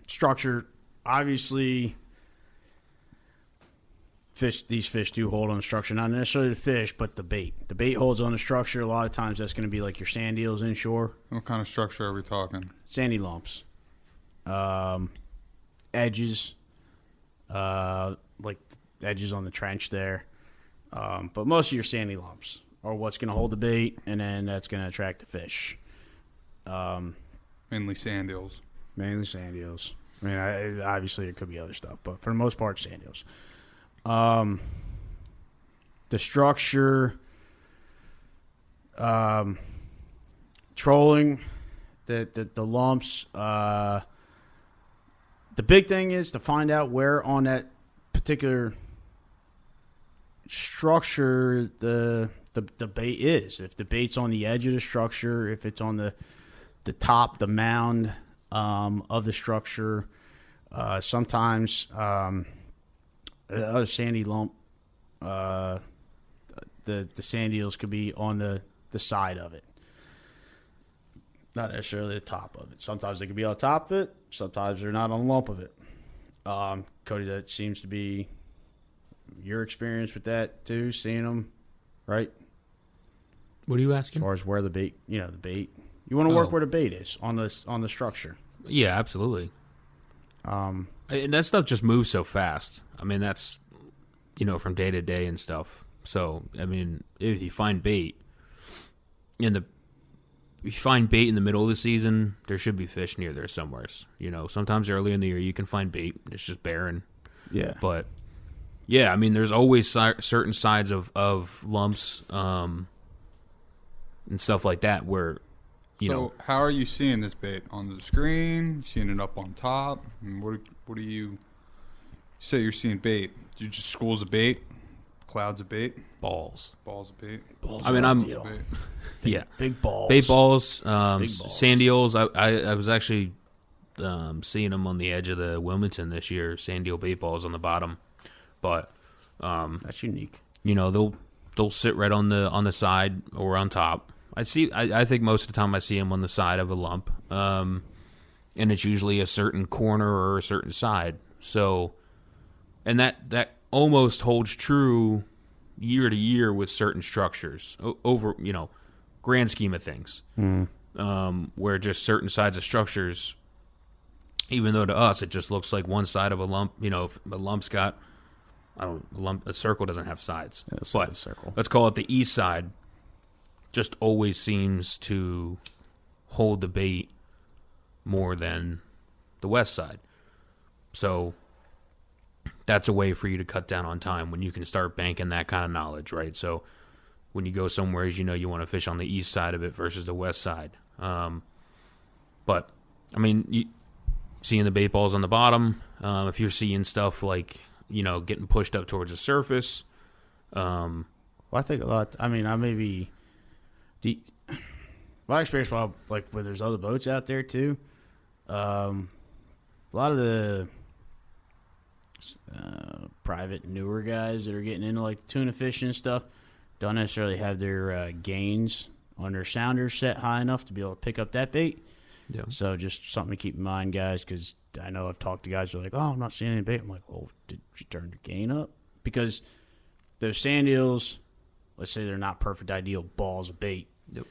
Structure, obviously, these fish do hold on the structure, not necessarily the fish, but the bait. The bait holds on the structure. A lot of times that's going to be like your sand eels inshore. What kind of structure are we talking? Sandy lumps. Edges. Like edges on the trench there. But most of your sandy lumps are what's going to hold the bait, and then that's going to attract the fish. Mainly sand eels. Mainly sand eels. I mean, obviously there could be other stuff, but for the most part, sand eels. The structure, trolling, the lumps. The big thing is to find out where on that particular structure the bait is. If the bait's on the edge of the structure, if it's on the top, the mound of the structure. Sometimes a sandy lump, the sand eels could be on the side of it, not necessarily the top of it. Sometimes they could be on top of it. Sometimes they're not on the lump of it. Cody, that seems to be your experience with that too, seeing them, right? What are you As asking? far as where the bait, the bait. You want to work where the bait is on the structure. Yeah, absolutely. And that stuff just moves so fast. I mean, that's, from day to day and stuff. So, I mean, if you find bait in the middle of the season, there should be fish near there somewhere. Sometimes early in the year you can find bait. It's just barren. Yeah. But, yeah, I mean, there's always certain sides of lumps and stuff like that where, So how are you seeing this bait? On the screen? You seeing it up on top? I mean, what do you say you're seeing bait? Do you just schools of bait? Clouds of bait? balls. Balls of bait? Balls I mean, are I'm- ideal. Bait. Yeah. Big balls. Bait balls, Big balls. sand eels. I was actually seeing them on the edge of the Wilmington this year, sand eel bait balls on the bottom. But, That's unique. they'll sit right on the side or on top. I think most of the time I see them on the side of a lump, and it's usually a certain corner or a certain side. So, and that almost holds true year to year with certain structures over grand scheme of things, where just certain sides of structures, even though to us it just looks like one side of a lump. If a lump's got a circle doesn't have sides, It's but a circle. let's call it the east side. Just always seems to hold the bait more than the west side. So that's a way for you to cut down on time when you can start banking that kind of knowledge, right? So when you go somewhere, you want to fish on the east side of it versus the west side. But, I mean, seeing the bait balls on the bottom, if you're seeing stuff like, getting pushed up towards the surface. Well, I think a lot. I mean, I maybe my experience, like where there's other boats out there too. A lot of the private newer guys that are getting into like tuna fishing and stuff don't necessarily have their gains on their sounders set high enough to be able to pick up that bait. Yeah. So just something to keep in mind, guys, because I know I've talked to guys who are like, "Oh, I'm not seeing any bait." I'm like, "Well, did you turn the gain up?" Because those sand eels, let's say they're not perfect, ideal balls of bait. Yep.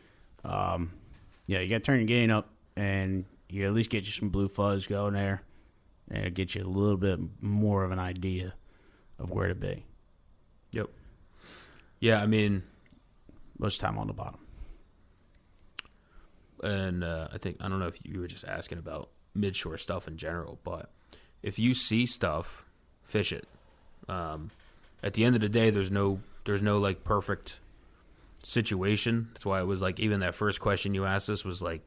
Yeah, you got to turn your gain up, and you at least get you some blue fuzz going there, and it'll get you a little bit more of an idea of where to be. Yep. Yeah, I mean, Most of the time on the bottom. and I don't know if you were just asking about midshore stuff in general, but if you see stuff, fish it. At the end of the day, there's no like perfect situation. That's why it was like, even that first question you asked us was like,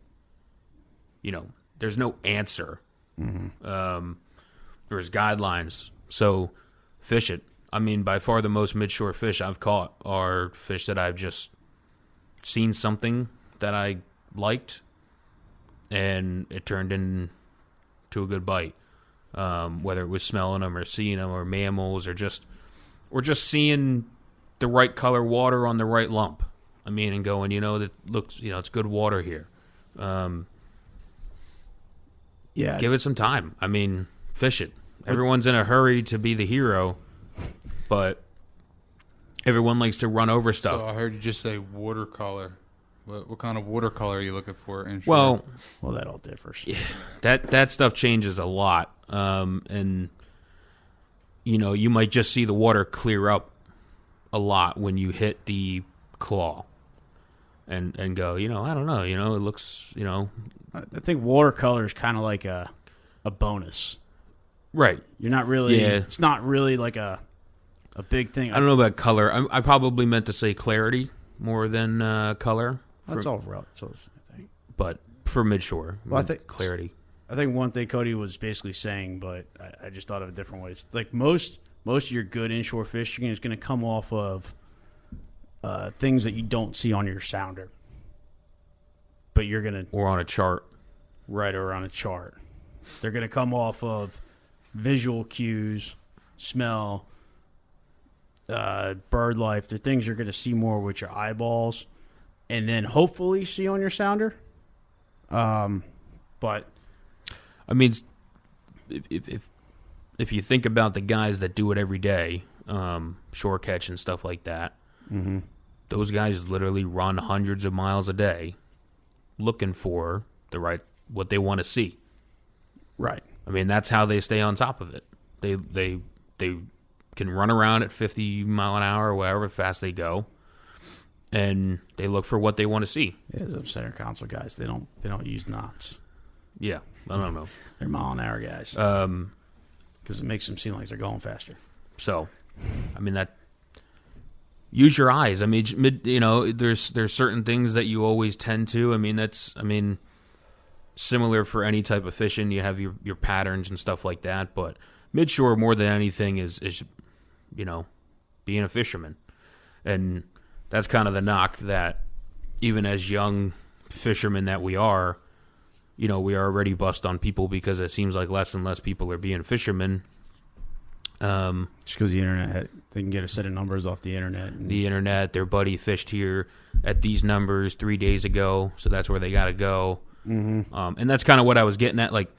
there's no answer. Mm-hmm. There's guidelines. So fish it. I mean, by far the most midshore fish I've caught are fish that I've just seen something that I liked, and it turned into a good bite. Whether it was smelling them or seeing them or mammals or just seeing the right color water on the right lump. I mean, and going, that looks, it's good water here. Yeah. Give it some time. I mean, fish it. Everyone's in a hurry to be the hero, but everyone likes to run over stuff. So I heard you just say watercolor. What kind of watercolor are you looking for inshore? Well, that all differs. Yeah, that stuff changes a lot, and you might just see the water clear up a lot when you hit the claw, and go, I don't know, it looks, I think watercolor is kind of like a bonus, right? You're not really. Yeah. It's not really like a big thing. I don't know about color. I probably meant to say clarity more than color. That's all relative, I think. But for midshore, I think clarity. I think one thing Cody was basically saying, but I just thought of a different way. It's like most of your good inshore fishing is going to come off of things that you don't see on your sounder, but you're going to or on a chart, right? Or on a chart, they're going to come off of visual cues, smell, bird life. They're things you're going to see more with your eyeballs, and then hopefully see on your sounder. But I mean, if you think about the guys that do it every day, shore catch and stuff like that, those guys literally run hundreds of miles a day looking for what they want to see. Right. I mean, that's how they stay on top of it. They can run around at 50 mile an hour or whatever fast they go, and they look for what they want to see. Yeah, those center console guys, they don't use knots. Yeah, I don't know. They're mile an hour guys. Because it makes them seem like they're going faster. So, I mean, use your eyes. I mean, there's certain things that you always tend to. I mean, similar for any type of fishing. You have your patterns and stuff like that. But midshore, more than anything, is being a fisherman, and that's kind of the knock that even as young fishermen that we are. We are already bust on people because it seems like less and less people are being fishermen. Just because the internet, they can get a set of numbers off the internet. The internet, their buddy fished here at these numbers 3 days ago, so that's where they got to go. Mm-hmm. And that's kind of what I was getting at. Like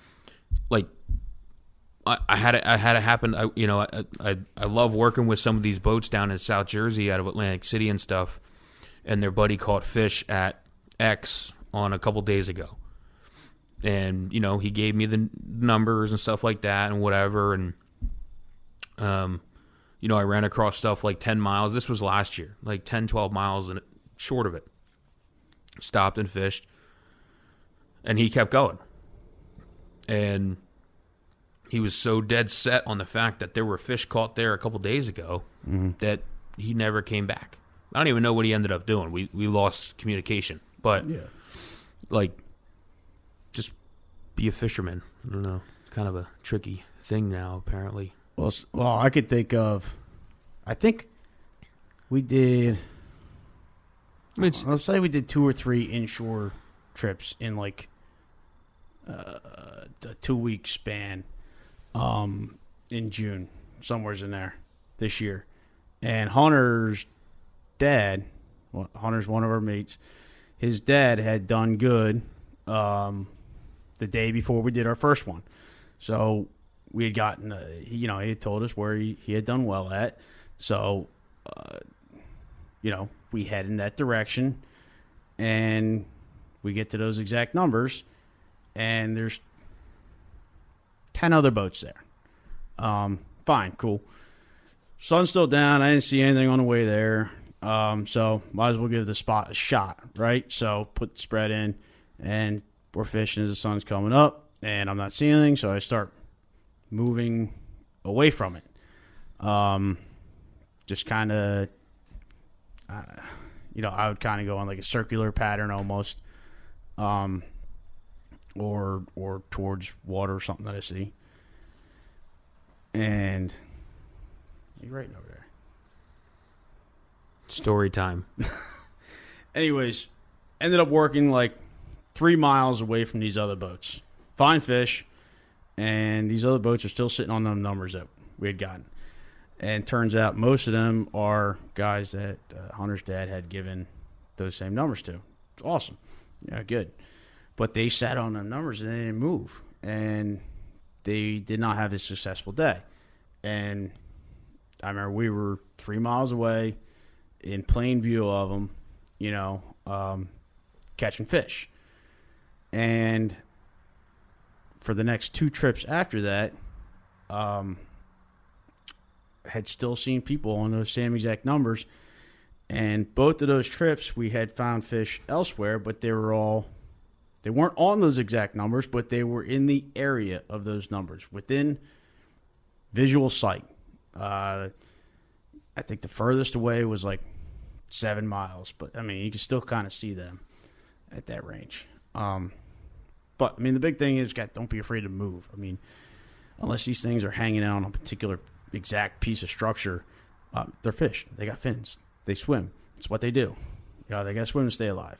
I had it happen. I love working with some of these boats down in South Jersey, out of Atlantic City and stuff, and their buddy caught fish at X on a couple days ago. And, he gave me the numbers and stuff like that and whatever. And, I ran across stuff like 10 miles. This was last year, like 10, 12 miles and short of it. Stopped and fished. And he kept going. And he was so dead set on the fact that there were fish caught there a couple days ago that he never came back. I don't even know what he ended up doing. We lost communication. But, just be a fisherman. I don't know. Kind of a tricky thing now, apparently. Well, I could think of. I think we did. Let's say we did 2 or 3 inshore trips in like a 2-week span, in June, somewhere's in there this year, and Hunter's dad. Well, Hunter's one of our mates. His dad had done good. The day before we did our first one. So we had gotten, he had told us where he had done well at. So, we head in that direction, and we get to those exact numbers, and there's 10 other boats there. Fine, cool. Sun's still down. I didn't see anything on the way there. So might as well give the spot a shot, right? So put the spread in, and we're fishing as the sun's coming up, and I'm not seeing anything, so I start moving away from it. Just kind of, I would kind of go on like a circular pattern almost, or towards water or something that I see. And you're right over there. Story time. Anyways, ended up working like 3 miles away from these other boats. Fine fish, and these other boats are still sitting on them numbers that we had gotten. And turns out most of them are guys that Hunter's dad had given those same numbers to. It's awesome. Yeah, good. But they sat on them numbers and they didn't move. And they did not have a successful day. And I remember we were 3 miles away in plain view of them, catching fish. And for the next 2 trips after that, had still seen people on those same exact numbers. And both of those trips, we had found fish elsewhere, but they weren't on those exact numbers, but they were in the area of those numbers, within visual sight. I think the furthest away was like 7 miles, but I mean, you can still kind of see them at that range. But I mean, the big thing is, don't be afraid to move. I mean, unless these things are hanging out on a particular exact piece of structure, they're fish. They got fins. They swim. It's what they do. They got to swim to stay alive.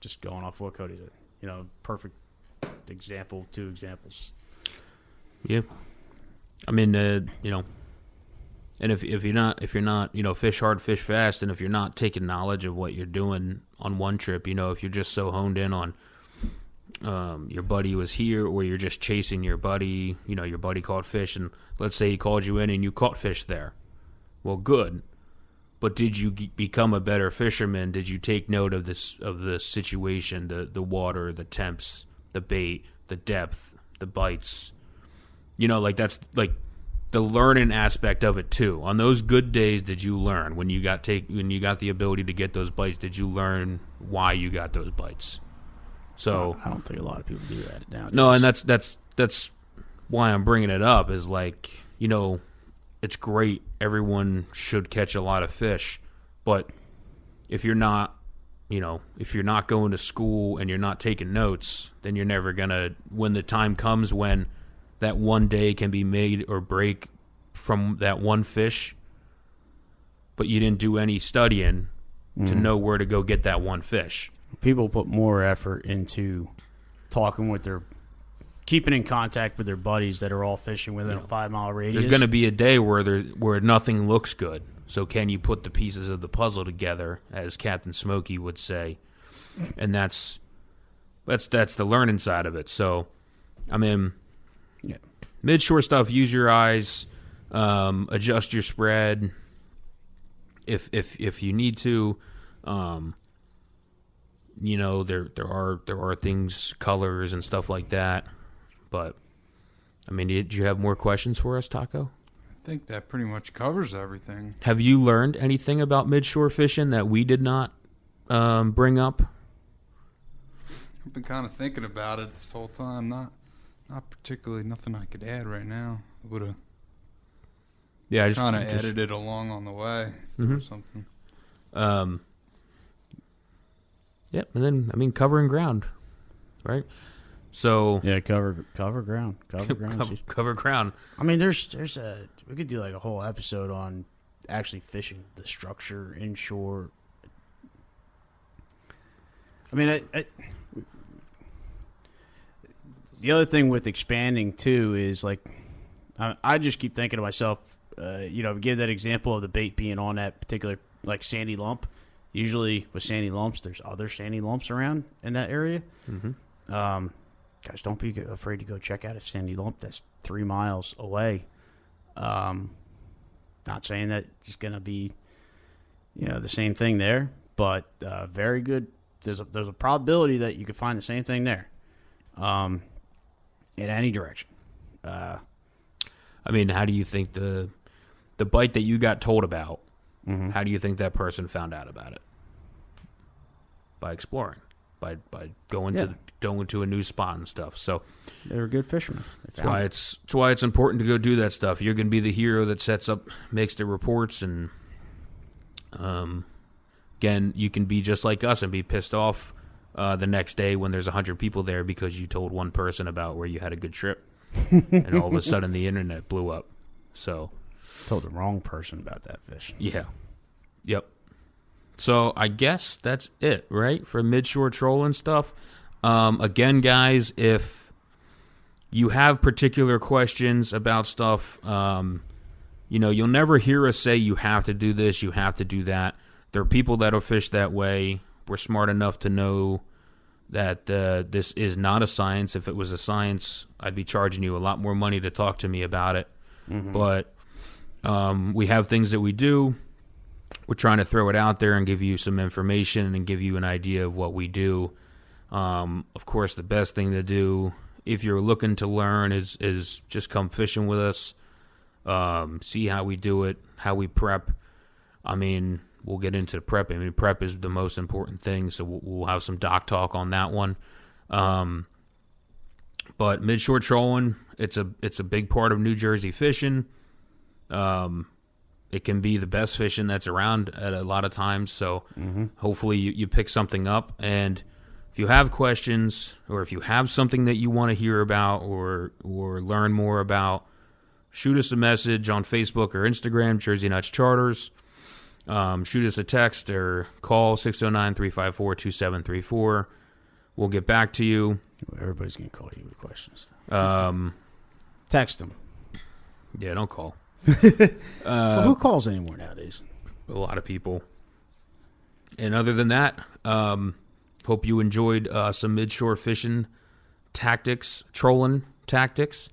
Just going off what Cody said. Perfect example, 2 examples. Yeah. I mean, and if you're not, fish hard, fish fast, and if you're not taking knowledge of what you're doing on one trip, if you're just so honed in on your buddy was here, or you're just chasing your buddy, your buddy caught fish, and let's say he called you in and you caught fish there. Well, good. But did you become a better fisherman? Did you take note of the situation, the water, the temps, the bait, the depth, the bites? That's like the learning aspect of it too. On those good days, did you learn when you got the ability to get those bites? Did you learn why you got those bites? So I don't think a lot of people do that nowadays. No, and that's why I'm bringing it up. Is like, it's great. Everyone should catch a lot of fish, but if you're not going to school and you're not taking notes, then you're never gonna. When the time comes when that one day can be made or break from that one fish, but you didn't do any studying to know where to go get that one fish. People put more effort into keeping in contact with their buddies that are all fishing within a 5-mile radius. There's going to be a day where nothing looks good. So can you put the pieces of the puzzle together, as Captain Smokey would say? And that's the learning side of it. So, I mean, midshore stuff. Use your eyes, adjust your spread if you need to. There are things, colors and stuff like that. But, I mean, did you have more questions for us, Taco? I think that pretty much covers everything. Have you learned anything about midshore fishing that we did not bring up? I've been kind of thinking about it this whole time. Not particularly nothing I could add right now. Would have I kind of added it along on the way. If there was something. Yep, and then, I mean, covering ground, right? So yeah, cover ground. Cover ground. I mean, we could do like a whole episode on actually fishing, the structure inshore. I mean, the other thing with expanding too is like, I just keep thinking to myself, give that example of the bait being on that particular like sandy lump. Usually with sandy lumps, there's other sandy lumps around in that area. Mm-hmm. Guys, don't be afraid to go check out a sandy lump that's 3 miles away. Not saying that it's going to be, the same thing there, but very good. There's a probability that you could find the same thing there, in any direction. I mean, how do you think the bite that you got told about? Mm-hmm. How do you think that person found out about it? By exploring, by going to a new spot and stuff. So they were good fishermen. That's why it's important to go do that stuff. You're going to be the hero that makes the reports, and again, you can be just like us and be pissed off the next day when there's 100 people there because you told one person about where you had a good trip, and all of a sudden the internet blew up. So. Told the wrong person about that fish. Yeah. Yep. So I guess that's it, right? For midshore trolling stuff. Again, guys, if you have particular questions about stuff, you'll never hear us say you have to do this, you have to do that. There are people that'll fish that way. We're smart enough to know that this is not a science. If it was a science, I'd be charging you a lot more money to talk to me about it. But we have things that we do. We're trying to throw it out there and give you some information and give you an idea of what we do. Of course, the best thing to do if you're looking to learn is just come fishing with us. See how we do it, how we prep. I mean, we'll get into the prep. I mean, prep is the most important thing, so we'll have some dock talk on that one. But midshore trolling, it's a big part of New Jersey fishing. It can be the best fishing that's around at a lot of times, so hopefully you pick something up. And if you have questions or if you have something that you want to hear about or learn more about, shoot us a message on Facebook or Instagram, Jersey Nuts Charters. Shoot us a text or call 609-354-2734. We'll get back to you. Everybody's going to call you with questions. Text them. Yeah, don't call. Well, who calls anymore nowadays? A lot of people. And other than that, hope you enjoyed some midshore fishing tactics, trolling tactics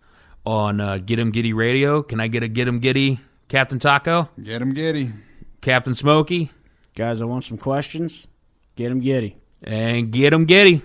on Get 'em Giddy Radio. Can I get a Get 'em Giddy, Captain Taco? Get 'em giddy. Captain Smokey? Guys, I want some questions. Get 'em giddy. And get 'em giddy.